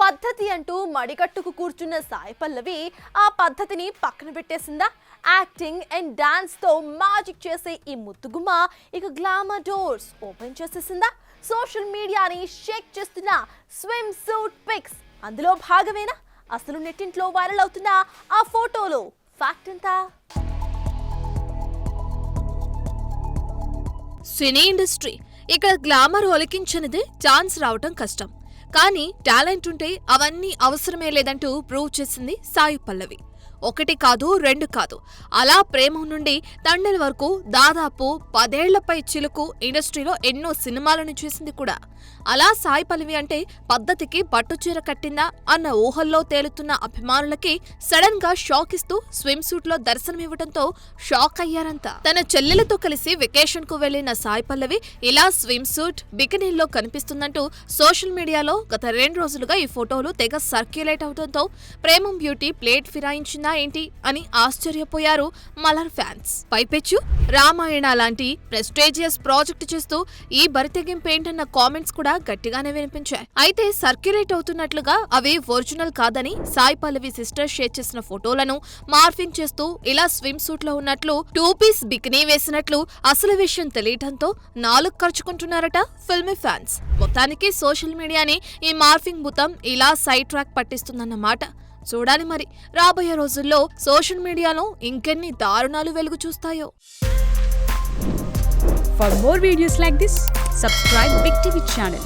పద్ధతి అంటూ మడికట్టుకు కూర్చున్న సాయి పల్లవి ఆ పద్ధతిని పక్కన పెట్టేసిందా? యాక్టింగ్ అండ్ డాన్స్ తో మ్యాజిక్ చేసే ఈ ముద్దుగుమ్మ ఇక గ్లామర్ డోర్స్ ఓపెన్ చేసేసిందా? సోషల్ మీడియాని షేక్ చేస్తున్న స్విమ్ సూట్ పిక్స్ అందులో భాగమేనా? అసలు నెట్టింట్లో వైరల్ అవుతున్న ఆ ఫోటోలో ఫ్యాక్ట్ ఎంత? సినీ ఇండస్ట్రీ ఇక్కడ గ్లామర్ ఒలికించనిది ఛాన్స్ రావటం కష్టం. కానీ టాలెంట్ ఉంటే అవన్నీ అవసరమే లేదంటూ ప్రూవ్ చేసింది సాయి పల్లవి. ఒకటి కాదు, రెండు కాదు, అలా ప్రేమ నుండి తండ్రి వరకు దాదాపు 10 ఏళ్లపై చిలుకు ఇండస్ట్రీలో ఎన్నో సినిమాలను చేసింది కూడా. అలా సాయి పల్లవి అంటే పద్ధతికి పట్టుచీర కట్టిందా అన్న ఊహల్లో తేలుతున్న అభిమానులకి సడన్ గా షాక్ ఇస్తూ స్విమ్ సూట్ లో దర్శనమివ్వడంతో షాక్ అయ్యారంతా. తన చెల్లెలతో కలిసి వెకేషన్ కు వెళ్లిన సాయి పల్లవి ఇలా స్విమ్ సూట్ బికినీల్లో కనిపిస్తుందంటూ సోషల్ మీడియాలో గత 2 రోజులుగా ఈ ఫోటోలు తెగ సర్క్యులేట్ అవడంతో ప్రేమం బ్యూటీ ప్లేట్ ఫిరాయించిందా ఏంటి అని ఆశ్చర్యపోయారు మలర్ ఫ్యాన్స్. పైపెచ్చు రామాయణ లాంటి ప్రెస్టీజియస్ ప్రాజెక్టు చేస్తూ ఈ బరితెగింపేంటన్న కామెంట్స్ కూడా గట్టిగానే వినిపించాయి. అయితే సర్క్యులేట్ అవుతున్నట్లుగా అవి ఒరిజినల్ కాదని సాయి పల్లవి సిస్టర్ షేర్ చేసిన ఫోటోలను మార్ఫింగ్ చేస్తూ ఇలా స్విమ్ సూట్ లో ఉన్నట్లు 2 పీస్ బికినీ వేసినట్లు అసలు విషయం తెలియటంతో నాలుగు ఖర్చుకుంటున్నారట ఫిల్మీ ఫ్యాన్స్. మొత్తానికి సోషల్ మీడియాని ఈ మార్ఫింగ్ భూతం ఇలా సైడ్ ట్రాక్ పట్టిస్తుందన్నమాట. చూడాలి మరి రాబోయే రోజుల్లో సోషల్ మీడియాలో ఇంకెన్ని దారుణాలు వెలుగు చూస్తాయో. For more videos like this, subscribe Big TV channel.